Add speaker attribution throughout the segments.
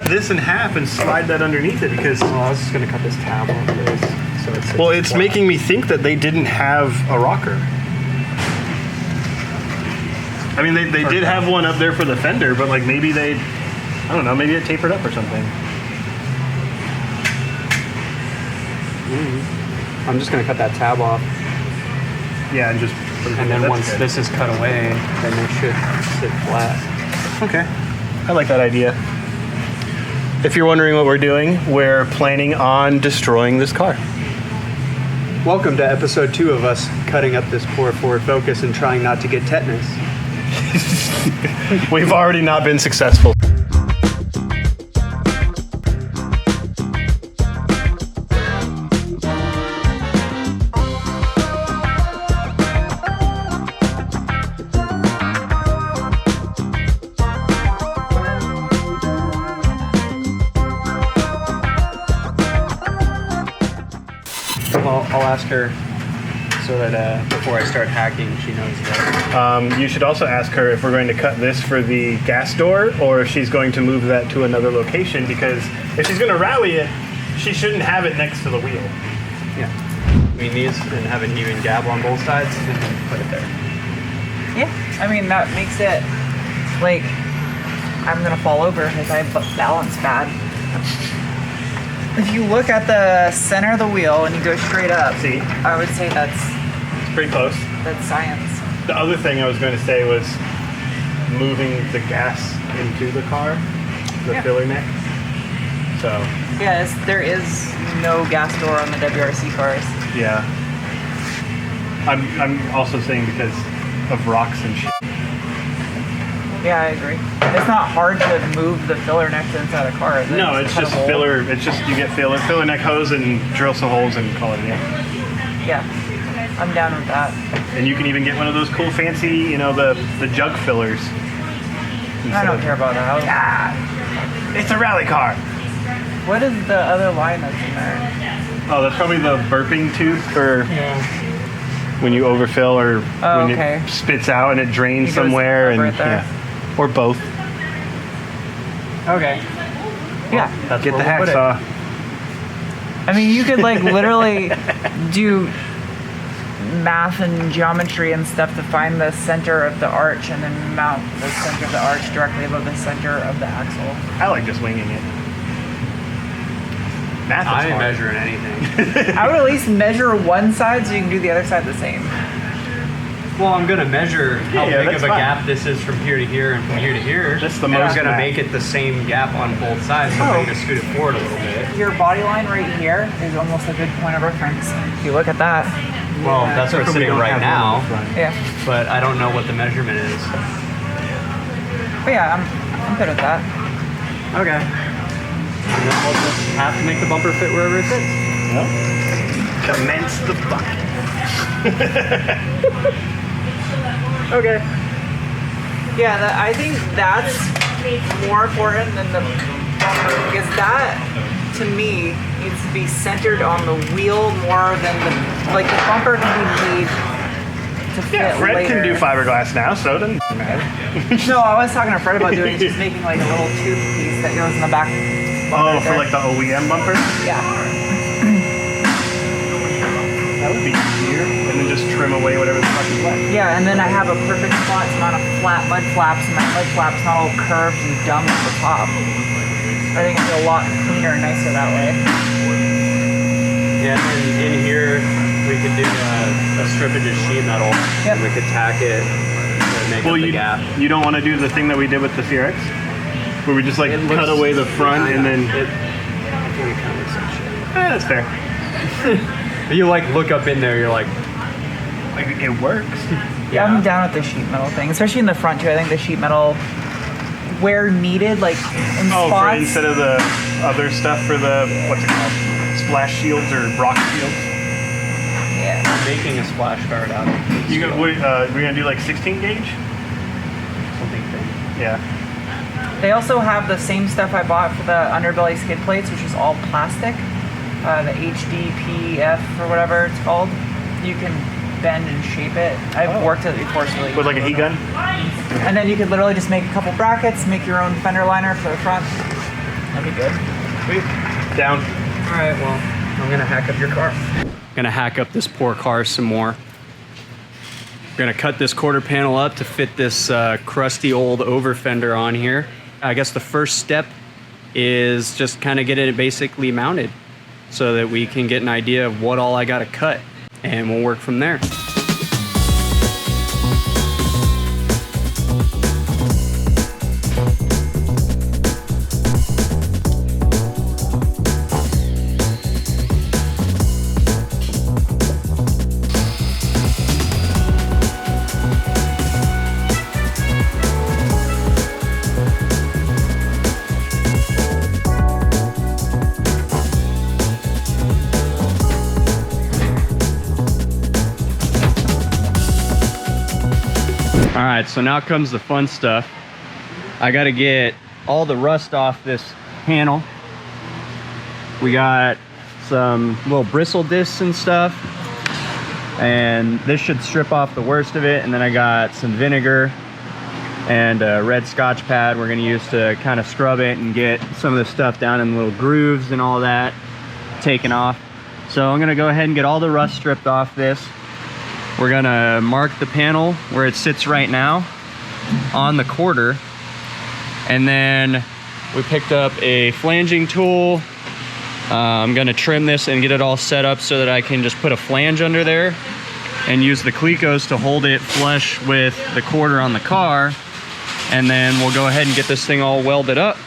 Speaker 1: this in half and slide that underneath it because...
Speaker 2: Well, I was just going to cut this tab off this. So
Speaker 1: it's making me think that they didn't have a rocker. I mean, they did have one up there for the fender, but like maybe I don't know, maybe it tapered up or something.
Speaker 2: I'm just going to cut that tab off.
Speaker 1: Yeah, and just...
Speaker 2: And then once this is cut away, then it should sit flat.
Speaker 1: Okay. I like that idea. If you're wondering what we're doing, we're planning on destroying this car.
Speaker 2: Welcome to episode 2 of us cutting up this poor Ford Focus and trying not to get tetanus.
Speaker 1: We've already not been successful.
Speaker 2: I'll ask her so that before I start hacking, she knows that.
Speaker 1: You should also ask her if we're going to cut this for the gas door or if she's going to move that to another location, because if she's going to rally it, she shouldn't have it next to the wheel.
Speaker 2: Yeah. I mean, these and have an even gap on both sides and then put it there.
Speaker 3: Yeah, I mean, that makes it like I'm going to fall over because I balance bad. If you look at the center of the wheel and you go straight up,
Speaker 1: See?
Speaker 3: I would say it's
Speaker 1: pretty close.
Speaker 3: That's science.
Speaker 1: The other thing I was going to say was moving the gas into the car, the filler neck. So.
Speaker 3: Yes, there is no gas door on the WRC cars.
Speaker 1: Yeah. I'm also saying because of rocks and shit.
Speaker 3: Yeah, I agree. It's not hard to move the filler neck inside a car.
Speaker 1: No, it's just filler. It's just you get filler neck hose and drill some holes and call it a day.
Speaker 3: Yeah, I'm down with that.
Speaker 1: And you can even get one of those cool fancy, the jug fillers.
Speaker 3: I don't care about that.
Speaker 1: It's a rally car.
Speaker 3: What is the other line that's in there?
Speaker 1: Oh, that's probably the burping tooth for when you overfill or when it spits out and it drains somewhere and or both.
Speaker 3: Okay. Yeah.
Speaker 1: That's get the hacksaw.
Speaker 3: I mean, you could like literally do math and geometry and stuff to find the center of the arch and then mount the center of the arch directly above the center of the axle.
Speaker 1: I like just winging it. Math is
Speaker 2: I ain't
Speaker 1: hard.
Speaker 2: measuring anything.
Speaker 3: I would at least measure one side so you can do the other side the same.
Speaker 2: Well, I'm gonna measure how big of a gap this is from here to here and from here to here.
Speaker 1: That's the
Speaker 2: and
Speaker 1: most
Speaker 2: I'm gonna
Speaker 1: math.
Speaker 2: make it the same gap on both sides, so I'm gonna scoot it forward a little bit.
Speaker 3: Your body line right here is almost a good point of reference. If you look at that.
Speaker 2: Well, that's where it's sitting right now.
Speaker 3: Yeah.
Speaker 2: But I don't know what the measurement is.
Speaker 3: But yeah, I'm good with that.
Speaker 2: Okay. And then we'll just have to make the bumper fit wherever it fits.
Speaker 1: Well, commence the bucket.
Speaker 2: Okay.
Speaker 3: Yeah, I think that's more important than the bumper because that, to me, needs to be centered on the wheel more than the bumper can be made to fit
Speaker 1: Fred
Speaker 3: later.
Speaker 1: can do fiberglass now, so it doesn't matter.
Speaker 3: No, I was talking to Fred about just making like a little tube piece that goes in the back.
Speaker 1: Oh, for like the OEM bumper?
Speaker 3: Yeah.
Speaker 1: That would be easier. And then just trim away whatever the fuck is left.
Speaker 3: Yeah, and then I have a perfect spot to mount a flat mud flaps, and my mud flap's not all curved and dumb at the top. I think it's a lot cleaner and nicer that way.
Speaker 2: Yeah, and in here we could do a strippage of sheet metal.
Speaker 3: Yep.
Speaker 2: And we could tack it to make up the gap.
Speaker 1: You don't want to do the thing that we did with the CRX? Where we just like cut away the front and then...
Speaker 2: I think it kind of looks like shit.
Speaker 1: That's fair.
Speaker 2: You like look up in there, you're like
Speaker 1: it works.
Speaker 3: Yeah, I'm down with the sheet metal thing, especially in the front too. I think the sheet metal, where needed, like in spots.
Speaker 1: Instead of the other stuff for the, what's it called? Splash shields or rock shields?
Speaker 3: Yeah.
Speaker 2: I'm making a splash guard out of it.
Speaker 1: We're going to do like 16 gauge?
Speaker 2: Something thin.
Speaker 1: Yeah.
Speaker 3: They also have the same stuff I bought for the underbelly skid plates, which is all plastic. The HDPF or whatever it's called. You can bend and shape it. I've worked it before. It's really
Speaker 1: With like a heat gun?
Speaker 3: And then you could literally just make a couple brackets, make your own fender liner for the front. That'd be good.
Speaker 1: Sweet. Down.
Speaker 2: All right, well, I'm gonna hack up your car. Gonna hack up this poor car some more. Gonna cut this quarter panel up to fit this crusty old over fender on here. I guess the first step is just kind of get it basically mounted so that we can get an idea of what all I gotta cut, and we'll work from there. All right, so now comes the fun stuff. I gotta get all the rust off this panel. We got some little bristle discs and stuff, and this should strip off the worst of it. And then I got some vinegar and a red Scotch pad we're gonna use to kind of scrub it and get some of the stuff down in the little grooves and all that taken off. So I'm gonna go ahead and get all the rust stripped off this. We're gonna mark the panel where it sits right now on the quarter. And then we picked up a flanging tool. I'm gonna trim this and get it all set up so that I can just put a flange under there and use the clecos to hold it flush with the quarter on the car. And then we'll go ahead and get this thing all welded up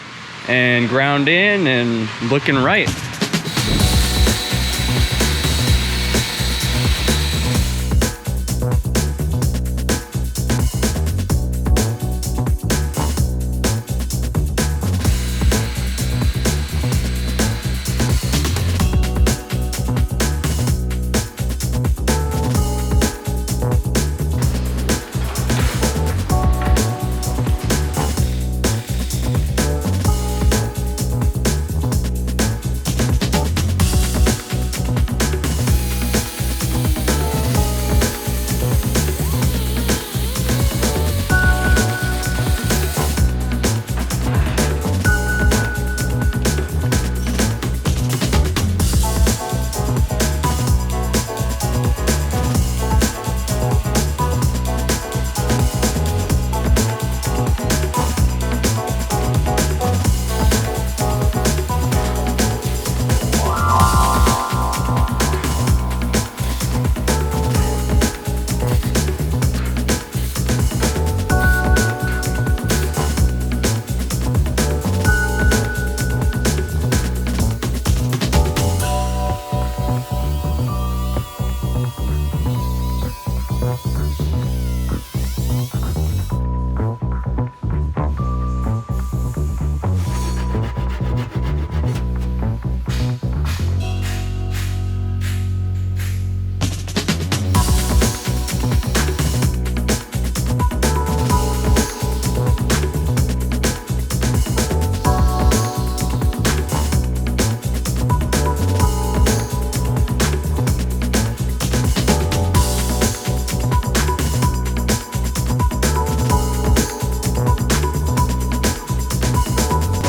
Speaker 2: and ground in and looking right.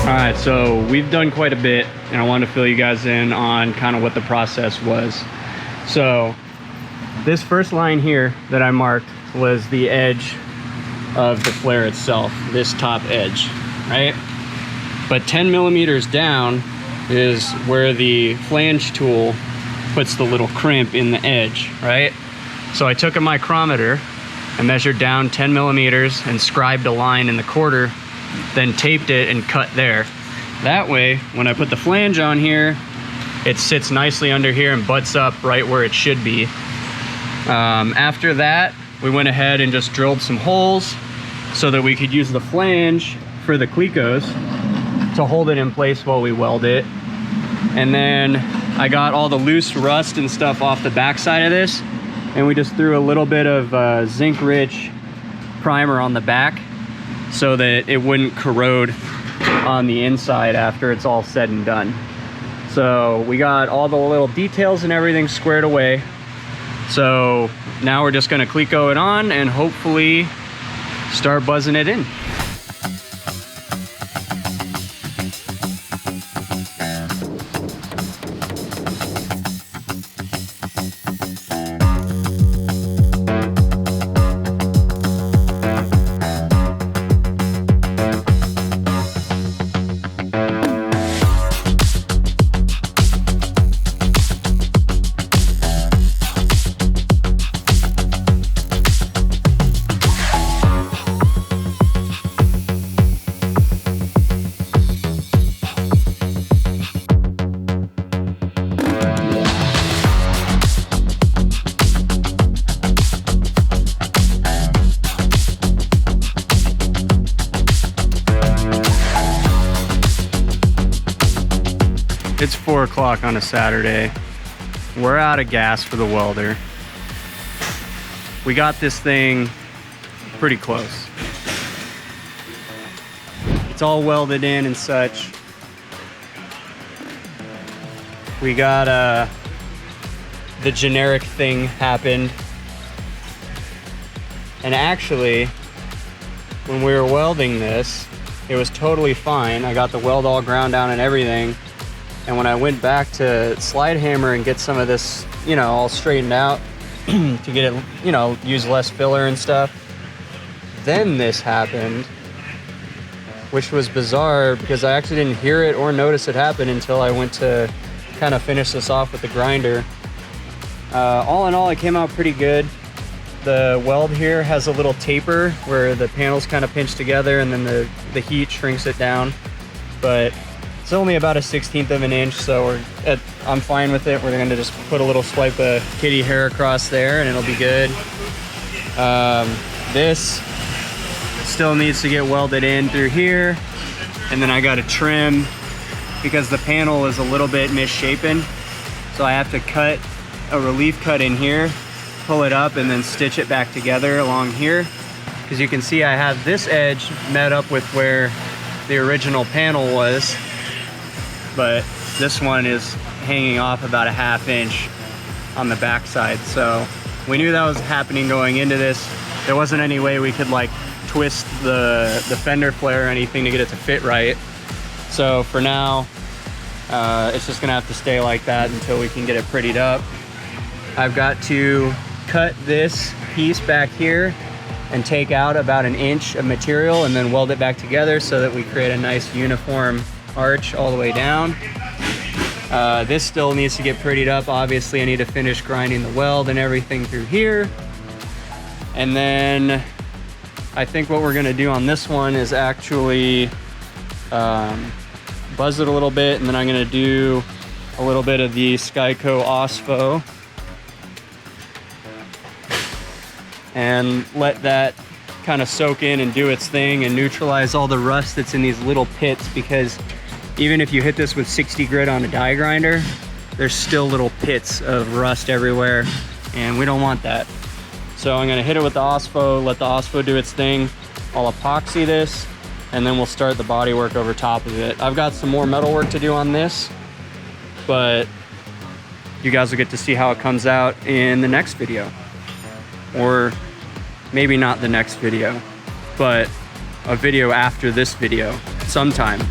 Speaker 2: Alright, so we've done quite a bit, and I wanted to fill you guys in on kind of what the process was. So this first line here that I marked was the edge of the flare itself, this top edge, right? But 10 millimeters down is where the flange tool puts the little crimp in the edge, right? So I took a micrometer and measured down 10 millimeters and scribed a line in the quarter, then taped it and cut there. That way, when I put the flange on here, it sits nicely under here and butts up right where it should be. After that, we went ahead and just drilled some holes so that we could use the flange for the clecos to hold it in place while we weld it. And then I got all the loose rust and stuff off the backside of this, and we just threw a little bit of zinc-rich primer on the back so that it wouldn't corrode on the inside after it's all said and done. So we got all the little details and everything squared away. So now we're just gonna cleco it on and hopefully start buzzing it in. It's 4 o'clock on a Saturday. We're out of gas for the welder. We got this thing pretty close. It's all welded in and such. We got the generic thing happened. And actually, when we were welding this, it was totally fine. I got the weld all ground down and everything. And when I went back to slide hammer and get some of this, you know, all straightened out to get it, you know, use less filler and stuff, then this happened, which was bizarre because I actually didn't hear it or notice it happen until I went to kind of finish this off with the grinder. All in all, it came out pretty good. The weld here has a little taper where the panels kind of pinch together and then the heat shrinks it down. But it's only about a 1/16 of an inch, so I'm fine with it. We're gonna just put a little swipe of kitty hair across there and it'll be good. This still needs to get welded in through here. And then I gotta trim because the panel is a little bit misshapen. So I have to cut a relief cut in here, pull it up and then stitch it back together along here. Because you can see I have this edge met up with where the original panel was, but this one is hanging off about a 1/2 inch on the back side. So we knew that was happening going into this. There wasn't any way we could like twist the fender flare or anything to get it to fit right. So for now, it's just gonna have to stay like that until we can get it prettied up. I've got to cut this piece back here and take out about 1 inch of material and then weld it back together so that we create a nice uniform arch all the way down. This still needs to get prettied up. Obviously, I need to finish grinding the weld and everything through here. And then I think what we're gonna do on this one is actually buzz it a little bit, and then I'm gonna do a little bit of the Skyco OSFO and let that kind of soak in and do its thing and neutralize all the rust that's in these little pits, because even if you hit this with 60 grit on a die grinder, there's still little pits of rust everywhere, and we don't want that. So I'm gonna hit it with the OSFO, let the OSFO do its thing. I'll epoxy this, and then we'll start the body work over top of it. I've got some more metal work to do on this, but you guys will get to see how it comes out in the next video. Or maybe not the next video, but a video after this video sometime.